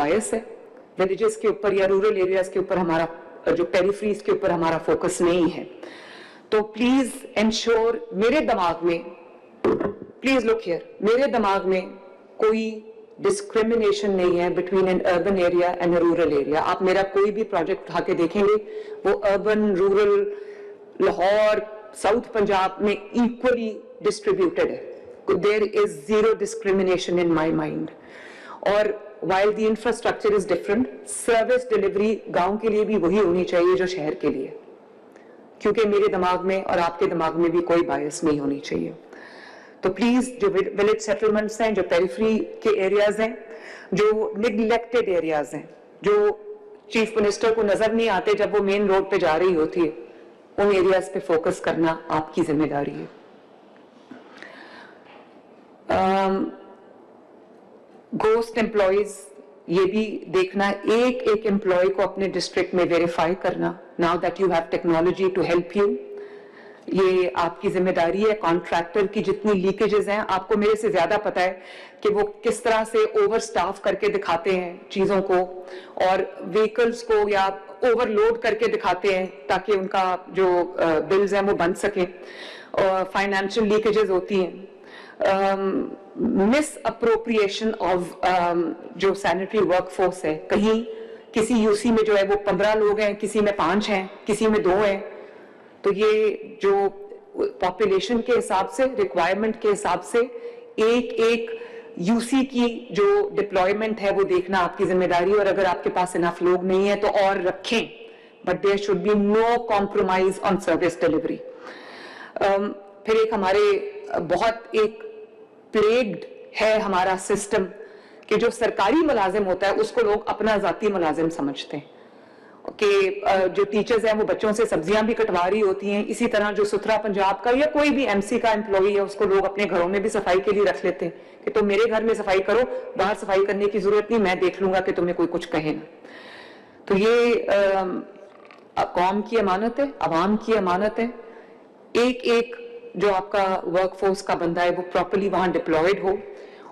बायस है, विलेजेस के ऊपर या रूरल एरियाज के ऊपर हमारा, जो पेरिफेरीज के ऊपर हमारा फोकस नहीं है। तो प्लीज एंश्योर, मेरे दिमाग में, प्लीज लुक हियर, मेरे दिमाग में कोई डिस्क्रिमिनेशन नहीं है between an urban area and rural area. आप मेरा कोई भी प्रोजेक्ट उठा के देखेंगे, वो urban, rural, Lahore, south Punjab में इक्वली डिस्ट्रीब्यूटेड है। There is zero discrimination in my mind. और while the infrastructure is different, service delivery गांव के लिए भी वही होनी चाहिए जो शहर के लिए, क्योंकि मेरे दिमाग में और आपके दिमाग में भी कोई बायस नहीं होनी चाहिए। तो प्लीज, जो विलेज सेटलमेंट्स हैं, जो पेरिफेरी के एरियाज हैं, जो निग्लेक्टेड एरियाज हैं, जो चीफ मिनिस्टर को नजर नहीं आते जब वो मेन रोड पे जा रही होती है, उन एरियाज पे फोकस करना आपकी जिम्मेदारी है। घोस्ट एम्प्लॉयज, ये भी देखना, एक एक एम्प्लॉय को अपने डिस्ट्रिक्ट में वेरीफाई करना। Now that you have technology to help you, ये आपकी जिम्मेदारी है। कॉन्ट्रैक्टर की जितनी लीकेजेस हैं, आपको मेरे से ज्यादा पता है कि वो किस तरह से ओवर स्टाफ करके दिखाते हैं चीजों को, और व्हीकल्स को या ओवरलोड करके दिखाते हैं ताकि उनका जो बिल्स हैं वो बन सके, और फाइनेंशियल लीकेजेस होती हैं। मिस अप्रोप्रिएशन ऑफ जो सैनिटरी वर्कफोर्स है, कहीं किसी यूसी में जो है वो 15 लोग हैं, किसी में 5 हैं, किसी में 2 हैं। तो ये जो पॉपुलेशन के हिसाब से, रिक्वायरमेंट के हिसाब से एक एक यूसी की जो डिप्लॉयमेंट है वो देखना आपकी जिम्मेदारी। और अगर आपके पास इनफ लोग नहीं है तो और रखें, but there should be no compromise on service delivery. फिर एक हमारे बहुत एक प्लेग्ड है हमारा सिस्टम कि जो सरकारी मुलाजिम होता है उसको लोग अपना जाती मुलाजिम समझते हैं, कि जो टीचर्स हैं वो बच्चों से सब्जियां भी कटवा रही होती हैं। इसी तरह जो सुथरा पंजाब का या कोई भी एमसी का एम्प्लॉई है, उसको लोग अपने घरों में भी सफाई के लिए रख लेते हैं कि तुम मेरे घर में सफाई करो, बाहर सफाई करने की जरूरत नहीं, मैं देख लूंगा कि तुम्हें कोई कुछ कहे ना। तो ये कौम की अमानत है, अवाम की अमानत है। एक एक जो आपका वर्कफोर्स का बंदा है वो प्रॉपर्ली वहां डिप्लॉयड हो,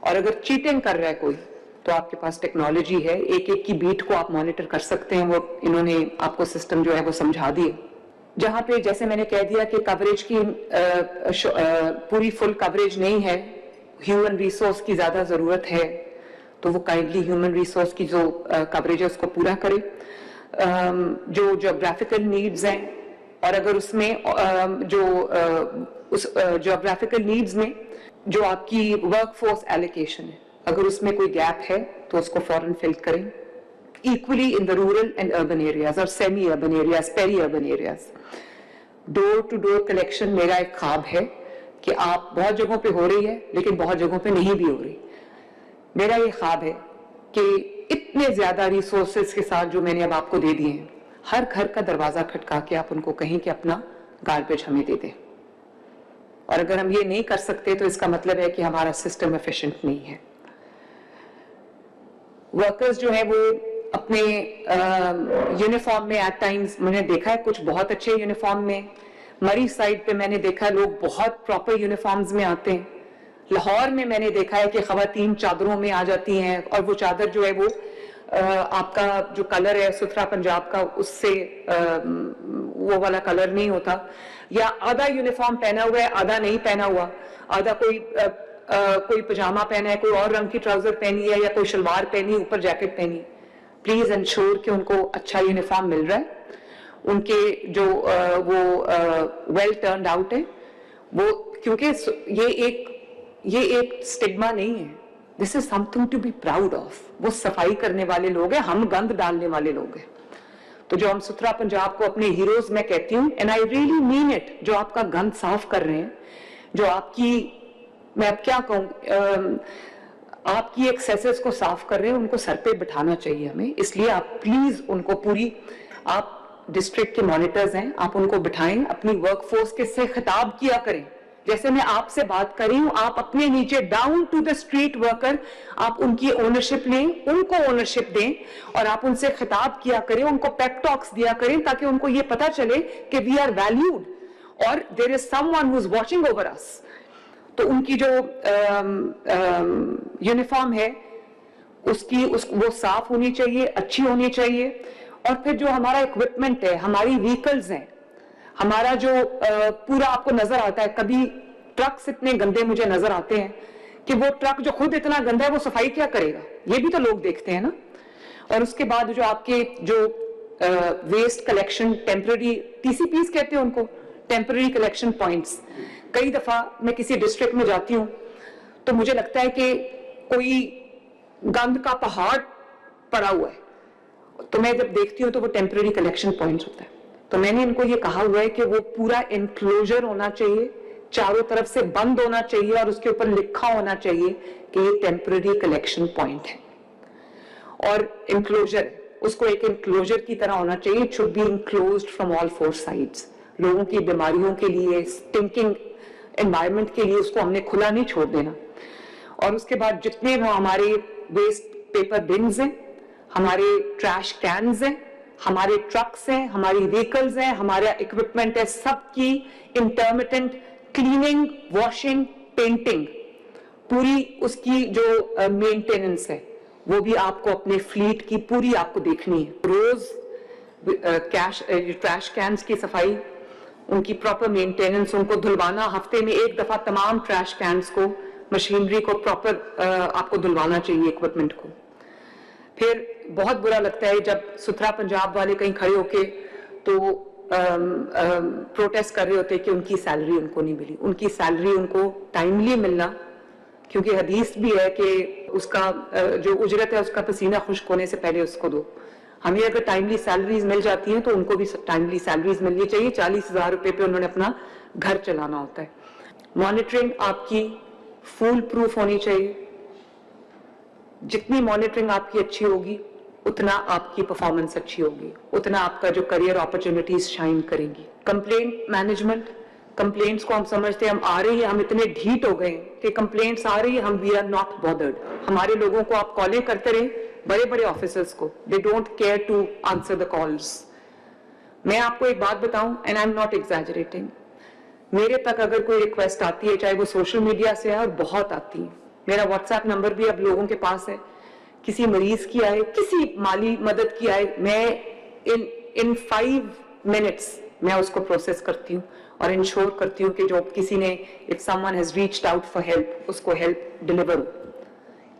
और अगर चीटिंग कर रहा है कोई तो आपके पास टेक्नोलॉजी है, एक एक की बीट को आप मॉनिटर कर सकते हैं। वो इन्होंने आपको सिस्टम जो है वो समझा दिए। जहां पे जैसे मैंने कह दिया कि कवरेज की पूरी फुल कवरेज नहीं है, ह्यूमन रिसोर्स की ज्यादा जरूरत है, तो वो काइंडली ह्यूमन रिसोर्स की जो कवरेज है उसको पूरा करे। जो ज्योग्राफिकल नीड्स हैं, और अगर उसमें उस ज्योग्राफिकल नीड्स में जो आपकी वर्कफोर्स एलोकेशन है, अगर उसमें कोई गैप है तो उसको फौरन फिल करें। Equally in the rural and urban areas और semi urban areas, peri urban areas. Door to door collection मेरा एक ख्वाब है कि आप, बहुत जगहों पे हो रही है लेकिन बहुत जगहों पे नहीं भी हो रही। मेरा ये ख्वाब है कि इतने ज्यादा रिसोर्सेज के साथ जो मैंने अब आपको दे दिए हैं, हर घर का दरवाजा खटका के आप उनको कहें कि अपना गार्बेज हमें दे दें। और अगर हम ये नहीं कर सकते तो इसका मतलब है कि हमारा सिस्टम एफिशिएंट नहीं है। वर्कर्स जो है वो अपने यूनिफॉर्म में एट टाइम्स, मैंने देखा है कुछ बहुत अच्छे यूनिफॉर्म में, मरी साइड पे मैंने देखा है लोग बहुत प्रॉपर यूनिफॉर्म्स में आते हैं। लाहौर में मैंने देखा है कि खवातीन चादरों में आ जाती हैं, और वो चादर जो है वो आपका जो कलर है सुथरा पंजाब का, उससे वो वाला कलर नहीं होता, या आधा यूनिफॉर्म पहना हुआ है आधा नहीं पहना हुआ, आधा कोई पजामा पहना है, कोई और रंग की ट्राउजर पहनी है, या कोई शलवार पहनी, ऊपर जैकेट पहनी। प्लीज इंश्योर कि उनको अच्छा यूनिफॉर्म मिल रहा है, उनके जो वो वेल टर्न्ड आउट है वो, क्योंकि ये एक स्टिग्मा नहीं है, this is something to be proud of. वो सफाई करने वाले लोग हैं, हम गंद डालने वाले लोग हैं। तो जो हम सुथरा पंजाब को अपने हीरोज में कहती हूँ, and I really mean it, जो आपका गंद साफ कर रहे हैं, जो आपकी, मैं अब क्या कहूँ, आपकी एक्सेसेस को साफ कर रहे हैं, उनको सर पे बिठाना चाहिए हमें। इसलिए आप प्लीज उनको पूरी, आप डिस्ट्रिक्ट के मॉनिटर्स हैं, आप उनको बिठाएं, अपनी वर्कफोर्स के से खिताब किया करें। जैसे मैं आपसे बात कर रही हूं, आप अपने नीचे down to the street worker, आप उनकी ओनरशिप लें, उनको ओनरशिप दें, और आप उनसे खिताब किया करें, उनको पेप टॉक्स दिया करें, ताकि उनको ये पता चले कि वी आर वैल्यूड और there is someone who is watching over us. तो उनकी जो यूनिफॉर्म है वो साफ होनी चाहिए, अच्छी होनी चाहिए। और फिर जो हमारा इक्विपमेंट है, हमारी व्हीकल्स हैं, हमारा जो पूरा आपको नजर आता है, कभी ट्रक्स इतने गंदे मुझे नजर आते हैं कि वो ट्रक जो खुद इतना गंदा है वो सफाई क्या करेगा, ये भी तो लोग देखते हैं ना। और उसके बाद जो आपके जो वेस्ट कलेक्शन टेम्पररी TCPs कहते हैं उनको, टेम्पररी कलेक्शन पॉइंट्स, कई दफा मैं किसी डिस्ट्रिक्ट में जाती हूँ तो मुझे लगता है कि कोई गंद का पहाड़ पड़ा हुआ है, तो मैं जब देखती हूँ तो वो टेम्पररी कलेक्शन पॉइंट्स होता है। तो मैंने इनको ये कहा हुआ है कि वो पूरा एनक्लोजर होना चाहिए, चारों तरफ से बंद होना चाहिए और उसके ऊपर लिखा होना चाहिए कि ये टेम्पररी कलेक्शन पॉइंट है। और एनक्लोजर, उसको एक एनक्लोजर की तरह होना चाहिए, it should be enclosed from all 4 sides. लोगों की बीमारियों के लिए, स्टिंकिंग एनवायरनमेंट के लिए उसको हमने खुला नहीं छोड़ देना। और उसके बाद जितने वो हमारे वेस्ट पेपर बिन्स हैं, हमारे ट्रैश कैन्स हैं, हमारे ट्रक्स हैं, हमारी व्हीकल्स हैं, हमारा इक्विपमेंट है, सबकी इंटरमिटेंट क्लीनिंग, वॉशिंग, पेंटिंग, पूरी उसकी जो मेंटेनेंस है वो भी आपको अपने फ्लीट की पूरी आपको देखनी है। रोज ट्रैश कैन्स की सफाई, उनकी प्रॉपर मेंटेनेंस, उनको धुलवाना, हफ्ते में एक दफा तमाम ट्रैश कैन्स को, मशीनरी को प्रॉपर आपको धुलवाना चाहिए, इक्विपमेंट को। फिर बहुत बुरा लगता है जब सुथरा पंजाब वाले कहीं खड़े होके तो प्रोटेस्ट कर रहे होते कि उनकी सैलरी उनको नहीं मिली। उनकी सैलरी उनको टाइमली मिलना, क्योंकि हदीस भी है कि उसका जो उजरत है उसका पसीना खुश्क होने से पहले उसको दो। हमें अगर टाइमली सैलरीज मिल जाती हैं तो उनको भी टाइमली सैलरीज मिलनी चाहिए। 40,000 रुपए पे उन्होंने अपना घर चलाना होता है। मॉनिटरिंग आपकी फूल प्रूफ होनी चाहिए। जितनी मॉनिटरिंग आपकी अच्छी होगी उतना आपकी परफॉर्मेंस अच्छी होगी, उतना आपका जो करियर अपॉर्चुनिटीज शाइन करेंगी। कंप्लेंट मैनेजमेंट, कंप्लेंट्स को हम समझते हैं, हम आ रही है, हम इतने ढीठ हो गए कि कंप्लेंट्स आ रही है, हम वी आर नॉट बॉदर्ड। हमारे लोगों को आप कॉलें करते रहे, बड़े बड़े ऑफिसर्स को, they don't care to answer the calls. मैं आपको एक बात बताऊं, and I am not exaggerating, मेरे तक अगर कोई रिक्वेस्ट आती है, चाहे वो सोशल मीडिया से है, और बहुत आती है, मेरा व्हाट्सएप नंबर भी अब लोगों के पास है, किसी मरीज की आए, किसी माली मदद की आए, मैं इन 5 मिनट्स मैं उसको प्रोसेस करती हूँ और इंश्योर करती हूँ कि जो किसी ने, if someone has reached out for help, उसको हेल्प डिलीवर हो।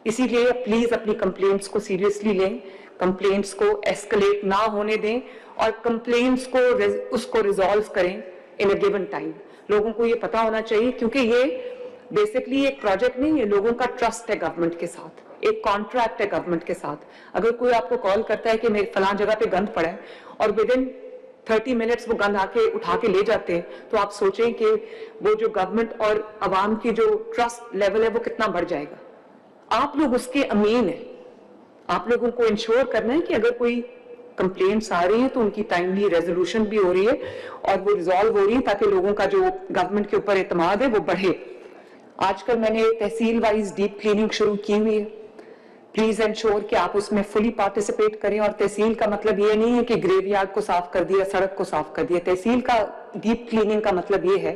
इसीलिए प्लीज अपनी कंप्लेंट्स को सीरियसली लें, कंप्लेंट्स को एस्केलेट ना होने दें और कंप्लेंट्स को उसको रिजॉल्व करें इन अ गिवन टाइम। लोगों को ये पता होना चाहिए, क्योंकि ये बेसिकली एक प्रोजेक्ट नहीं, ये लोगों का ट्रस्ट है गवर्नमेंट के साथ, एक कॉन्ट्रैक्ट है गवर्नमेंट के साथ। अगर कोई आपको कॉल करता है कि मेरे फलां जगह पे गंद पड़ा है और विद इन 30 मिनट्स वो गंद आके उठा के ले जाते हैं, तो आप सोचें कि वो जो गवर्नमेंट और अवाम की जो ट्रस्ट लेवल है वो कितना बढ़ जाएगा। आप लोग उसके अमीन हैं, आप लोगों को इंश्योर करना है कि अगर कोई कंप्लेंट्स आ रही है तो उनकी टाइमली रेजोल्यूशन भी हो रही है और वो रिजॉल्व हो रही है, ताकि लोगों का जो गवर्नमेंट के ऊपर एतमाद है वो बढ़े। आजकल मैंने तहसील वाइज डीप क्लीनिंग शुरू की हुई है। प्लीज एंश्योर कि आप उसमें फुली पार्टिसिपेट करें। और तहसील का मतलब ये नहीं है कि ग्रेवयार्ड को साफ कर दिया, सड़क को साफ कर दिया। तहसील का डीप क्लीनिंग का मतलब ये है